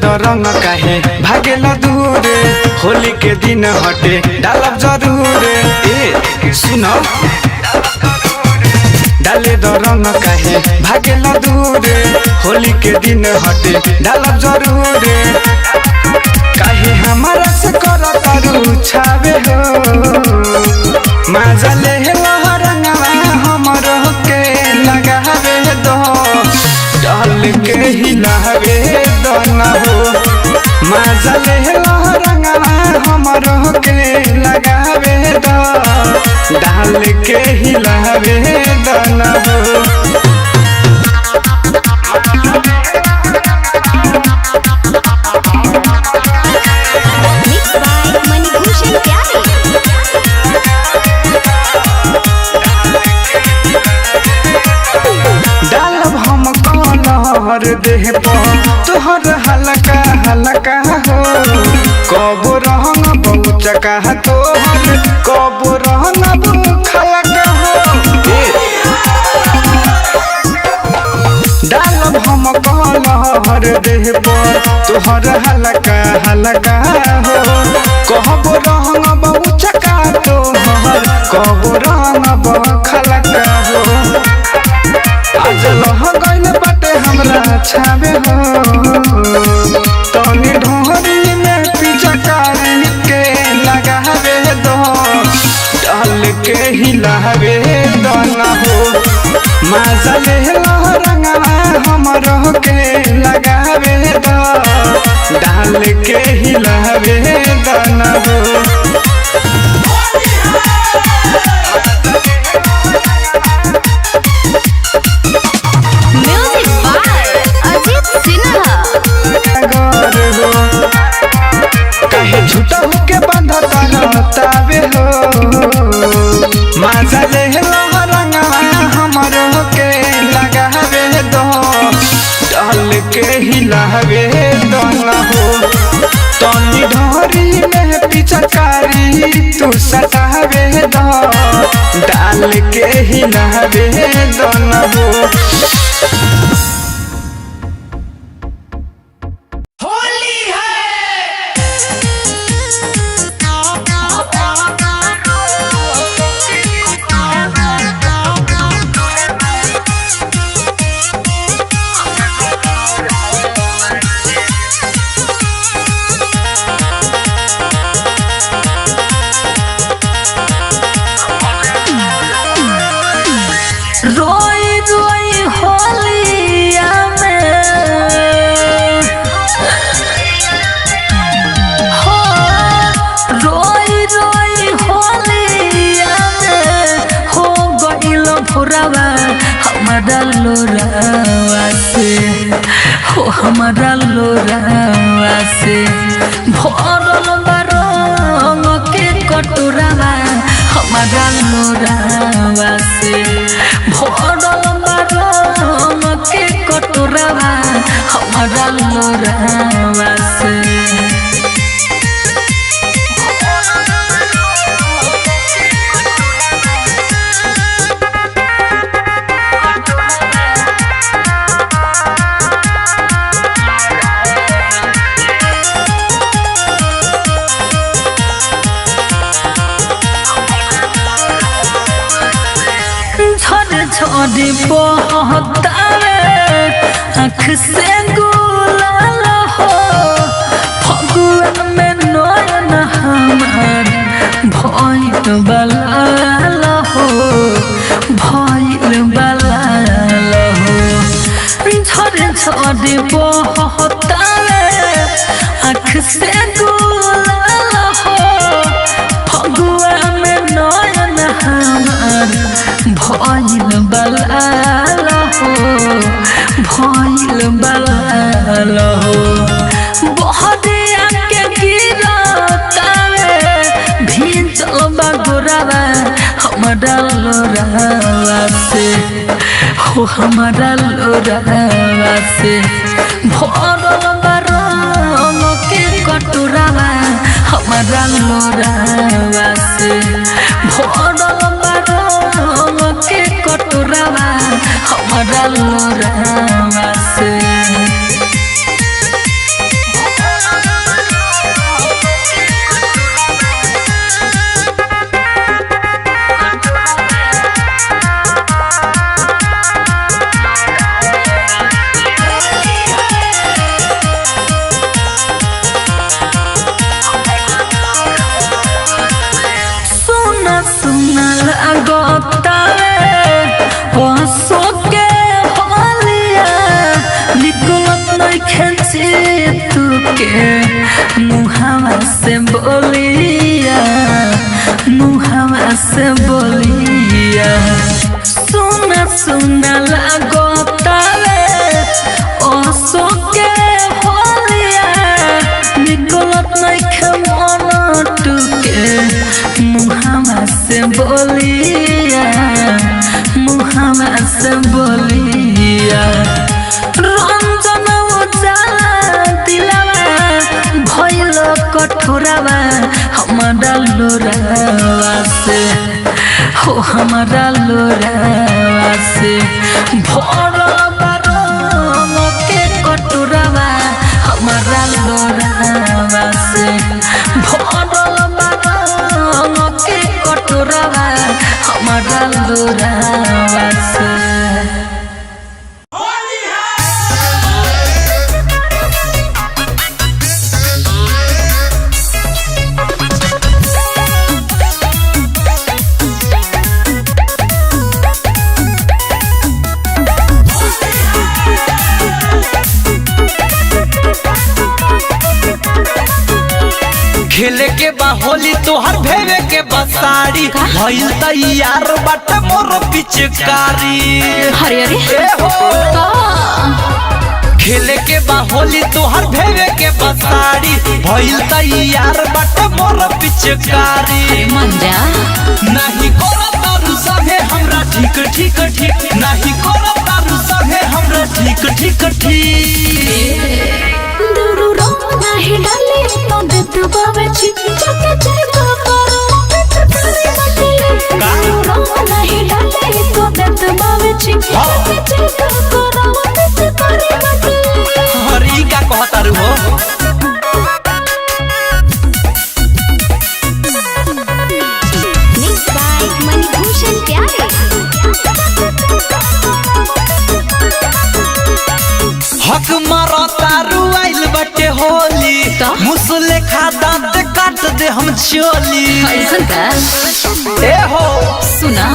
दो रंग काहे भागेला दूर होली के दिन हटे डालब जरूर ए सुनो डाले दो रंग काहे भागेला दूर होली के दिन हटे डालब जरूर काहे हमारा से कर करू छावे हो मजा ले रंगवा हमरो के लगावे दो डाल के हिलावे दो ना हो मजा ले रंगवा हमरो के लगावे दो डाल के हिलावे दो ना हो हर देह पर तोहर हल्का हल्का हो कब रंग बहुचका तोहर कब रंग खलका हो डालब हम हर देह पर तोहर हल्का हल्का हो कब रंग बहुचका तोहर कब रंग खलका हो आज लह गइल बाटे हमरा छावे हो तनी ढोरी में पिचकारी के लगावे दो डाल के हिलावे दो ना हो मजा ले रंगवा हमरो के लगावे दो डाल के हिलावे दो ना हो कहे झूठा होके बंधता रहतावे हो मजा ले रंगवा हमरो के लगावे दो डाल के हिलावे दो ना हो तनी ढोरी में पिचकारी तू सटावे दो डाल के हिलावे दो ना हो हमारा लोरावा से हो हमारा लोरावा से भरल बारंग के कटोरावा हमारा लोरावा से भरल बारंग के कटोरावा हमारा लोरावा से छोड़ी बहतावे आँख से गुलाल हो फगुआ में नयन हमार भइल बलाल हो भइल बलाल हो छोड़ी छोड़ी बहतावे आँख से गुलाल हो फगुआ में नयन हमार भइल बलाल हो भइल बलाल हो बहरिया के गिरतावे भीजल बगुरावा हमारा लोरावा से हो हमारा लोरावा से भरल बारंग के कटोरावा हमारा लोरावा से भरल बारंग के कटोरावा हमारा लोरावा से के मुहावा से बोलिया मुहावा से बोलिया सुना सुना लागो तावे ओ सो के होलिया निकलत नइखे मन टुके मुहावा से बोलिया मुहावा से बोलिया रंजन उजाला दिलावा भइल कठोरावा हमारा लोरावा से हो हमारा लोरावा से भरल बारंग के कटोरावा हमारा लोरावा से भरल बारंग के कटोरावा हमारा लोरावा से खेले के बा होली तोहर भेवे के बसारी भइल तैयार बाट मोर पिचकारी हरे हरे ए हो खेले के बा होली तोहर भेवे के बसारी भइल तैयार बाट मोर पिचकारी मन जा नहीं करो तारू सभे हमरा ठीक ठीक ठीक नहीं करो तारू सभे हमरा ठीक ठीक ठीक दूरू रो नाही डाले तो देत बावे छी चके चके करो तेरे मटे दूरू रो नाही डाले तो देत बावे छी चके चके करो तेरे मटे हरी का कहतारू हो मिक्स बाय मणिभूषण प्यारे हक मारो तारू आइल बटे होली मुसले खाता ते काट दे हम चोली ऐसन का ए हो सुना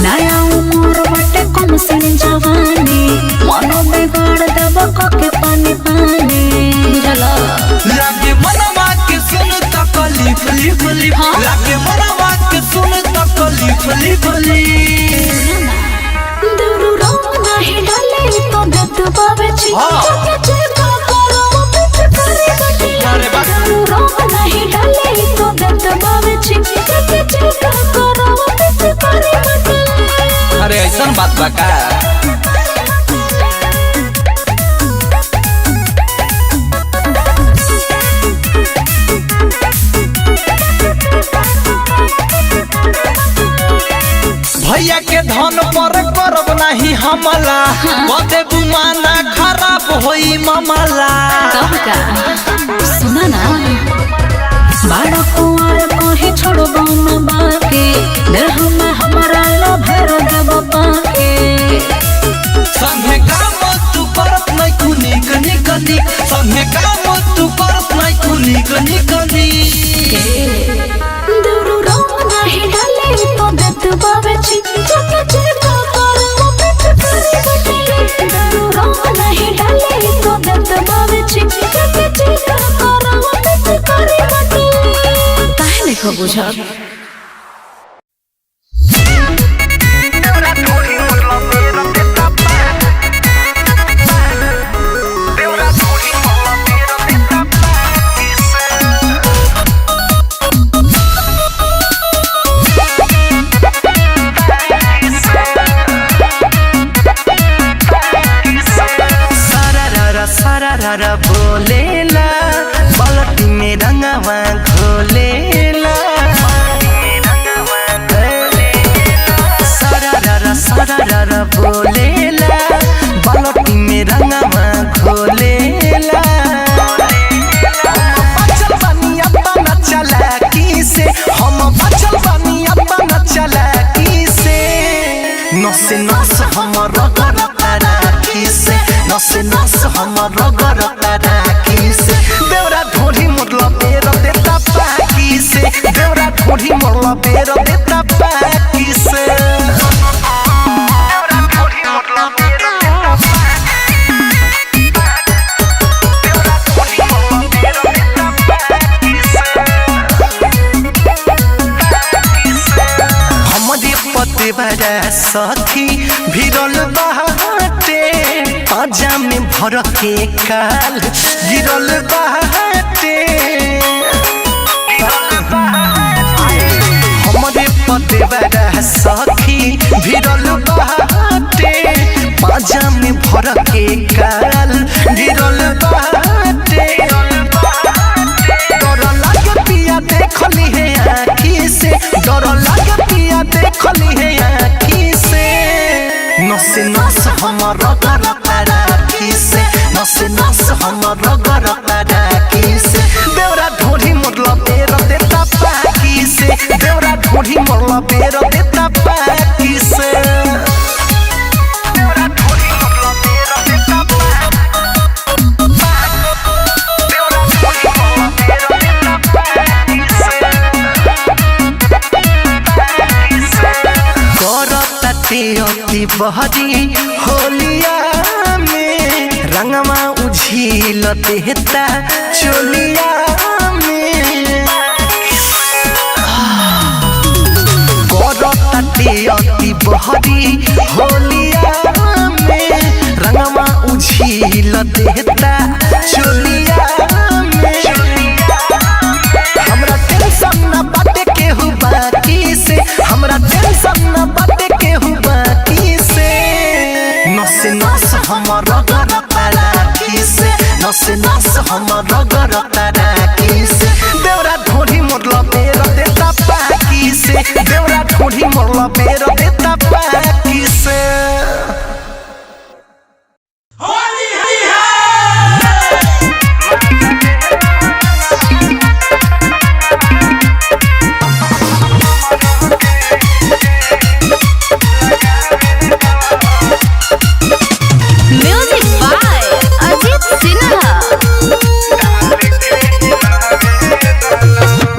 नया उमर बटे कम से जवानी मनो बिगाड़ देब के पानी पानी बुझला लागे मनवा के सुन तकलीफ लिफ लिफ लागे मनवा के सुन तकलीफ लिफ लिफ दूरू रो नाही डाले तो दत बावे छी चके चके करो तेरे मटे अरे बस दूरू रो नाही डाले तो दत बावे छी चके चके करो तेरे मटे अरे ऐसन बात बा का भैया के धन पर करब नहीं हमला बदे बुमाना खराब होई मामला कब का सुना ना बड़ा कुआर कहीं छोड़बो न बाके देह में हमारा लो भर देब पाके संगे काम तू करत नहीं कुनी कनी कनी संगे काम तू करत नहीं कुनी कनी कनी दूरू रो नहीं डाले तो देत बावे छी चके चके करो तेरे मटे दूरू रो नहीं डाले तो देत बावे छी चके चके करो तेरे मटे काहे देखो बुझा सारा बोलेला पलटी में रंगवा घोलेला सारा बोलेला पलटी में रंगवा घोलेला बचल बानी अपना चालाकी से हम बचल बानी अपना चालाकी से नसे नस हमर रगड़ राखी से नसे नस हमर रगड़ राखी से देवरा ढोढ़ी मोरला बेर देता पाकी से देवरा ढोढ़ी मोरला बेर देता पाकी से देवरा ढोढ़ी मोरला बेर देता पाकी देवरा ढोढ़ी मोरला भिरल बाटे पाजा में भर के काल गिरल बाटे हमरे पतेवारा सखी भिरल बाटे पाजा में भर के काल गिरल बाटे डर लागे पिया देखली है आँखी से डर लागे पिया देखली है आँखी से नसे नस हमर गरता राखी से नसे नस हमर गरता राखी से देवरा ढोली मोरला बेर देता पाकी से देवरा ढोली मोरला बेर देता पाकी से देवरा ढोली मोरला बेर देता अति बहरी होलिया में रंगमा उझिल देता चोलिया में अति बहरी होलिया में रंगमा उझिल देता चोलिया में हमरा टेंशन न बाटे केहू बाकी से हमरा टेंशन न बाटे केहू बाकी से नसे नस हमर गरता राखी से नसे नस हमर गरता राखी से देवरा ढोली मोरला बेर देता पाकी से देवरा ढोली मोरला बेर देता पाकी से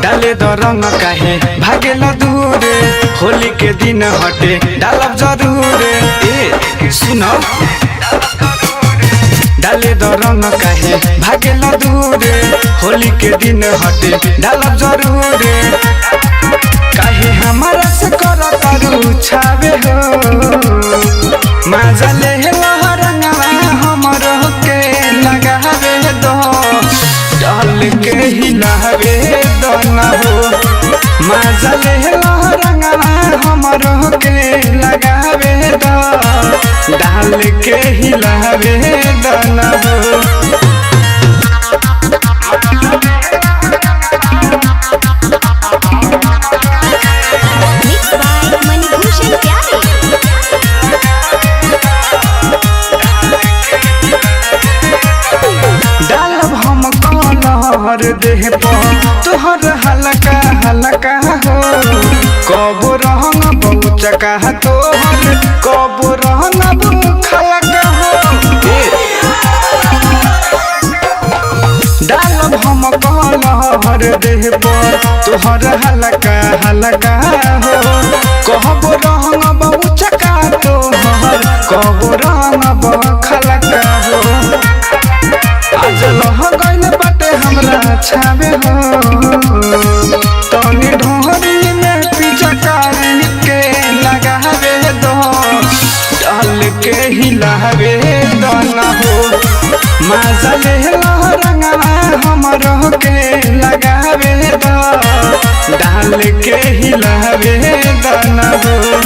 डाले दो रंग काहे भागेल दूर होली के दिन हटे डालब जरूर ए सुनो डाले दो रंग काहे भागेल दूर होली के दिन हटे डालब जरूर काहे हमारा से करतारू छावे हो मजा ले रंगवा हमरो के लगावे दो डाल के हिलावे दोना हो मजा ले रंगवा हमरो के लगावे दो डाल के हिलावे दोना हो देह पर तोहर हल्का हल्का हो कब रंग बहुचका तोहर कब रंग खलका हो डालब हम कहलहर देह पर तोहर हल्का हल्का हो कब रंग बहुचका तोहर कब रंग खलका हो आज लह गइल बाटे हमरा छावे हो तनी ढोरी में पिचकारी के लगावे दो डाल के हिलावे दोना हो मजा ले रंगवा हमरो के लगावे दो डाल के हिलावे दोना हो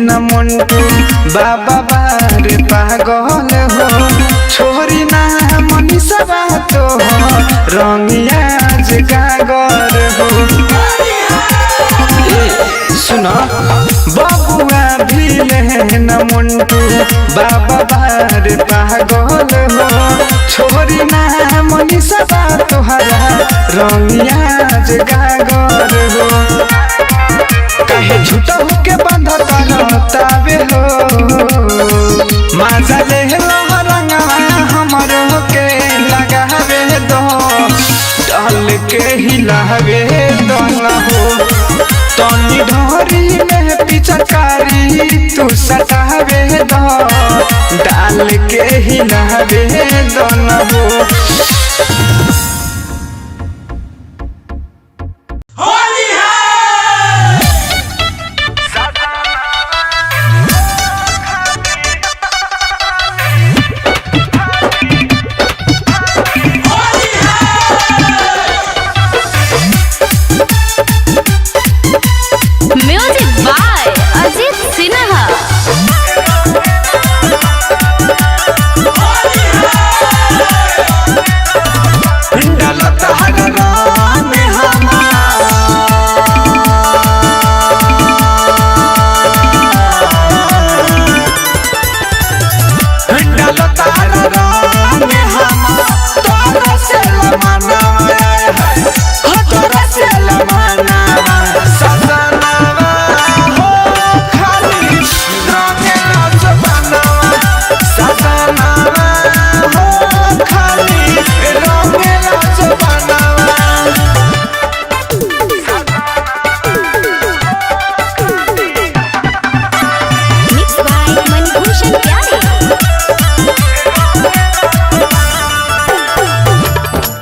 न मंटू बाबा बार पागल हो छोरी ना मनीषा तो रंगिया गागर हो सुनो बबुआ भी न मंटू बाबा बार पागल हो छोरी ना मनीषा तोहरा रंगिया गागर हो काहे झूठा होके बांधा तावे हो मजा ले रंगवा हमरो के लगावे दो डाल के हिलावे दोना हो तनी ढोरी में पिचकारी तू सटावे दो डाल के हिलावे दो न हो। Music by Ajit Sinha. डालत हर रंग डालत हर रंग तोरा से लमनावा तोरा से लमनावा सजनावा हो खाली रंगेला जबानावा सजनावा हो खाली रंगेला जबानावा। मिक्स बाय मनभूषण प्यारे।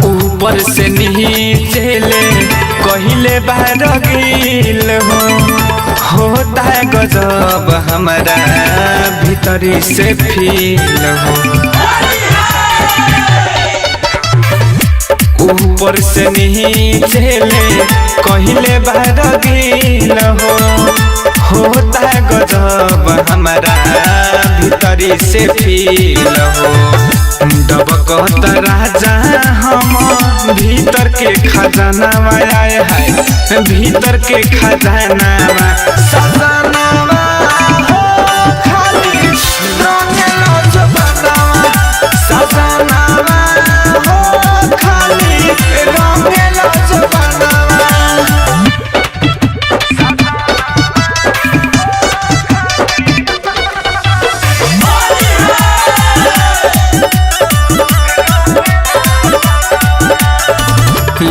ऊपर से नीचे ले कहिले बार गिल होता है गजब हमारा भीतरी से फील हो। ऊपर से नीचे ले कहिले बार गिल होता है गजब हमारा भीतरी से फील हो। डबकत राजा हम भीतर के खजाना आए है भीतर के खजाना सजनावा हो खाली रंगेला जबानावा सजनावा हो खाली रंगेला जबानावा।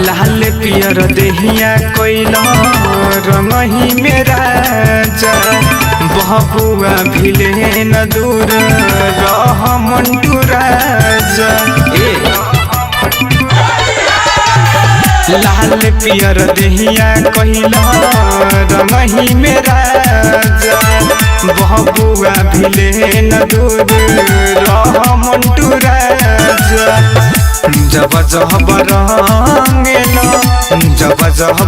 लाल पियर देहिया कोइला रंगही मेरा जा बबुआ भिले न दूर रह मंटू राजा। लाल पियर देहिया कोइला रंगही मेरा जा बबुआ भिले न दूर रह मंटू राजा। जब जब रंगेला जब जब